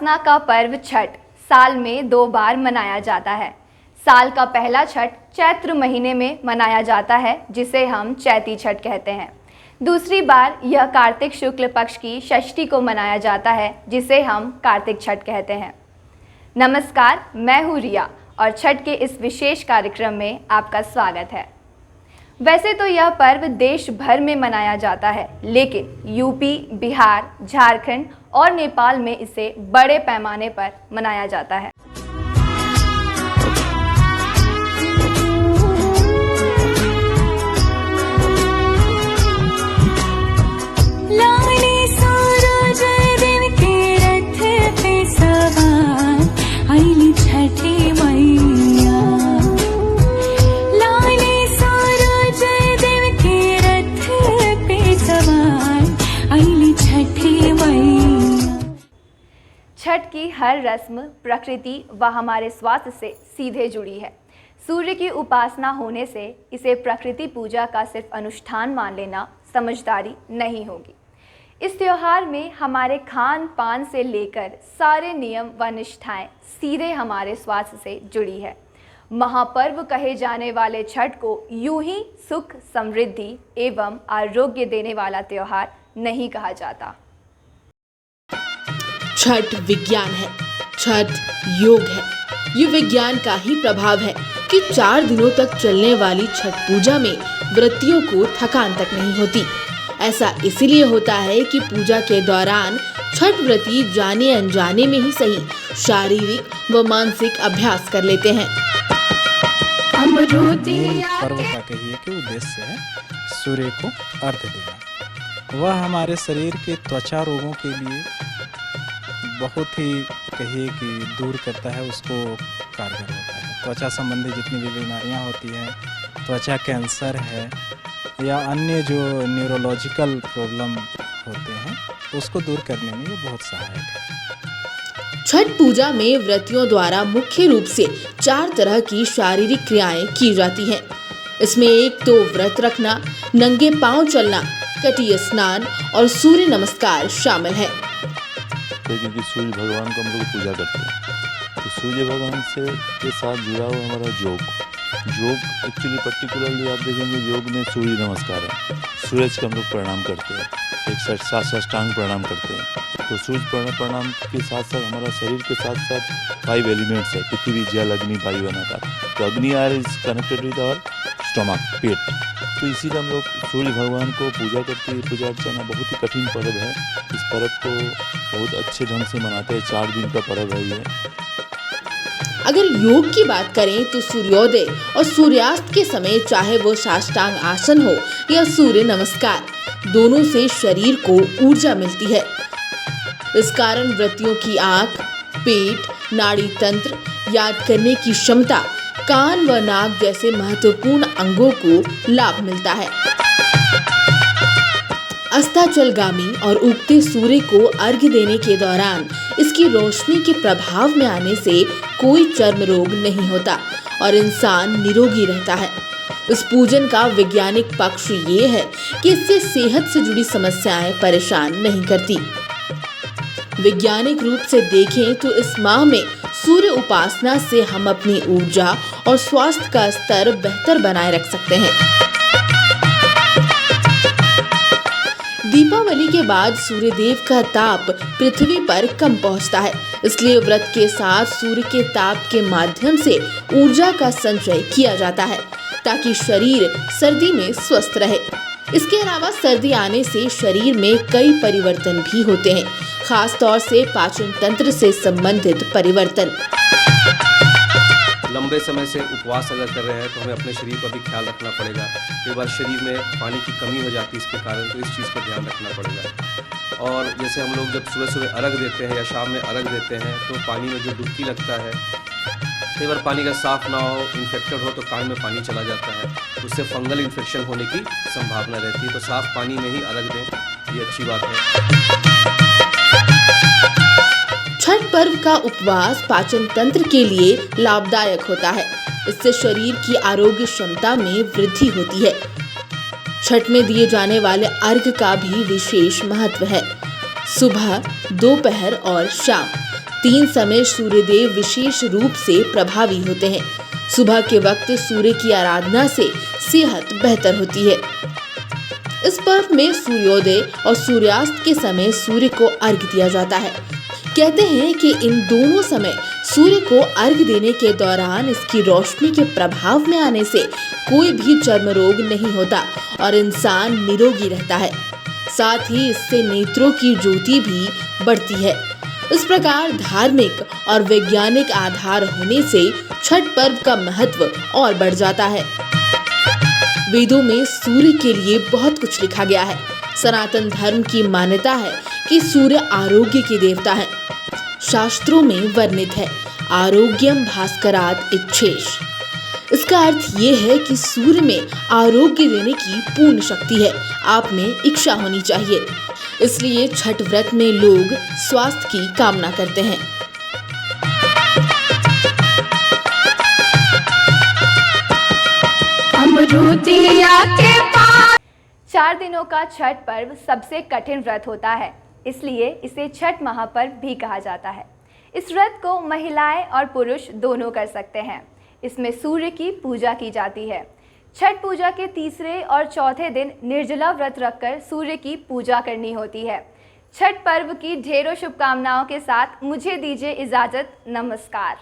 उपासना का पर्व छठ साल में 2 बार मनाया जाता है। साल का पहला छठ चैत्र महीने में मनाया जाता है, जिसे हम चैती छठ कहते हैं। दूसरी बार यह कार्तिक शुक्ल पक्ष की षष्ठी को मनाया जाता है, जिसे हम कार्तिक छठ कहते हैं। नमस्कार, मैं हूँ रिया और छठ के इस विशेष कार्यक्रम में आपका स्वागत है। वैसे तो यह पर्व देश भर में मनाया जाता है, लेकिन यूपी, बिहार, झारखंड और नेपाल में इसे बड़े पैमाने पर मनाया जाता है। छठ की हर रस्म प्रकृति व हमारे स्वास्थ्य से सीधे जुड़ी है। सूर्य की उपासना होने से इसे प्रकृति पूजा का सिर्फ अनुष्ठान मान लेना समझदारी नहीं होगी। इस त्योहार में हमारे खान पान से लेकर सारे नियम व निष्ठाएं सीधे हमारे स्वास्थ्य से जुड़ी है। महापर्व कहे जाने वाले छठ को यूं ही सुख, समृद्धि एवं आरोग्य देने वाला त्योहार नहीं कहा जाता। छठ विज्ञान है, छठ योग है। ये विज्ञान का ही प्रभाव है कि 4 दिनों तक चलने वाली छठ पूजा में व्रतियों को थकान तक नहीं होती। ऐसा इसीलिए होता है कि पूजा के दौरान छठ व्रती जाने अनजाने में ही सही शारीरिक व मानसिक अभ्यास कर लेते हैं। पर्व का कहिए कि उद्देश्य है सूर्य को अर्घ्य देना। वह हमारे शरीर के त्वचा रोगों के लिए बहुत ही कहिए कि दूर करता है, उसको कारगर होता है। त्वचा संबंधी जितनी भी बीमारियां होती हैं, त्वचा कैंसर है या अन्य जो न्यूरोलॉजिकल प्रॉब्लम होते हैं, उसको दूर करने में ये बहुत सहायक है। छठ पूजा में व्रतियों द्वारा मुख्य रूप से 4 तरह की शारीरिक क्रियाएं की जाती हैं। इसमें एक तो व्रत रखना, नंगे पांव चलना, कटिय स्नान और सूर्य नमस्कार शामिल है। क्योंकि सूर्य भगवान को हम लोग पूजा करते हैं, तो सूर्य भगवान से के साथ जुड़ा हुआ हमारा योग एक्चुअली पर्टिकुलरली आप देखेंगे योग में सूर्य नमस्कार है। सूरज को हम लोग प्रणाम करते हैं, एक साष्टांग प्रणाम करते हैं। तो सूर्य प्रणाम के साथ साथ हमारा शरीर के साथ साथ 5 एलिमेंट्स है, पृथ्वी, जल, अग्नि, वायु, अनाकाश। तो अग्नि are is connected with our stomach, पेट। तो इसीलिए हम लोग सूर्य भगवान को पूजा करते हैं। पूजा अर्चना बहुत ही कठिन पर्व है। इस पर्व को बहुत अच्छे ढंग से मनाते हैं। 4 दिन का पर्व है ये। अगर योग की बात करें तो सूर्योदय और सूर्यास्त के समय, चाहे वो साष्टांग आसन हो या सूर्य नमस्कार, दोनों से शरीर को ऊर्जा मिलती है। इस कारण व्रतियों की आंख, पेट, नाड़ी तंत्र, याद करने की क्षमता, कान व नाक जैसे महत्वपूर्ण अंगों को लाभ मिलता है। अस्ताचलगामी और उगते सूर्य को अर्घ्य देने के दौरान इसकी रोशनी के प्रभाव में आने से कोई चर्म रोग नहीं होता और इंसान निरोगी रहता है। इस पूजन का वैज्ञानिक पक्ष ये है कि इससे सेहत से जुड़ी समस्याएं परेशान नहीं करती। वैज्ञानिक रूप से देखें तो इस माह में सूर्य उपासना से हम अपनी ऊर्जा और स्वास्थ्य का स्तर बेहतर बनाए रख सकते हैं। दीपावली के बाद सूर्यदेव का ताप पृथ्वी पर कम पहुंचता है, इसलिए व्रत के साथ सूर्य के ताप के माध्यम से ऊर्जा का संचय किया जाता है ताकि शरीर सर्दी में स्वस्थ रहे। इसके अलावा सर्दी आने से शरीर में कई परिवर्तन भी होते हैं, खास तौर से पाचन तंत्र से संबंधित परिवर्तन। लंबे समय से उपवास अगर कर रहे हैं तो हमें अपने शरीर का भी ख्याल रखना पड़ेगा। कई बार शरीर में पानी की कमी हो जाती है इसके कारण, तो इस चीज़ पर ध्यान रखना पड़ेगा। और जैसे हम लोग जब सुबह सुबह अर्घ देते हैं या शाम में अर्घ देते हैं तो पानी में जो डुबकी लगता है, कई बार पानी का साफ ना हो, इन्फेक्टेड हो तो कान में पानी चला जाता है, उससे फंगल इन्फेक्शन होने की संभावना रहती है। तो साफ पानी में ही अर्घ दें, ये अच्छी बात है। छठ पर्व का उपवास पाचन तंत्र के लिए लाभदायक होता है। इससे शरीर की आरोग्य क्षमता में वृद्धि होती है। छठ में दिए जाने वाले अर्घ्य का भी विशेष महत्व है। सुबह, दोपहर और शाम 3 समय सूर्यदेव विशेष रूप से प्रभावी होते हैं। सुबह के वक्त सूर्य की आराधना से सेहत बेहतर होती है। इस पर्व में सूर्योदय और सूर्यास्त के समय सूर्य को अर्घ्य दिया जाता है। कहते हैं कि इन दोनों समय सूर्य को अर्घ्य देने के दौरान इसकी रोशनी के प्रभाव में आने से कोई भी चर्म रोग नहीं होता और इंसान निरोगी रहता है। साथ ही इससे नेत्रों की ज्योति भी बढ़ती है। इस प्रकार धार्मिक और वैज्ञानिक आधार होने से छठ पर्व का महत्व और बढ़ जाता है। वेदों में सूर्य के लिए बहुत कुछ लिखा गया है। सनातन धर्म की मान्यता है कि सूर्य आरोग्य के देवता है। शास्त्रों में वर्णित है, आरोग्यम भास्करात इच्छेश। इसका अर्थ ये है कि सूर्य में आरोग्य देने की पूर्ण शक्ति है। आप में इच्छा होनी चाहिए। इसलिए छठ व्रत में लोग स्वास्थ्य की कामना करते हैं। अमरूदिया के पास 4 दिनों का छठ पर्व सबसे कठिन व्रत होता है, इसलिए इसे छठ महापर्व भी कहा जाता है। इस व्रत को महिलाएं और पुरुष दोनों कर सकते हैं। इसमें सूर्य की पूजा की जाती है। छठ पूजा के तीसरे और चौथे दिन निर्जला व्रत रखकर सूर्य की पूजा करनी होती है। छठ पर्व की ढेरों शुभकामनाओं के साथ मुझे दीजिए इजाज़त। नमस्कार।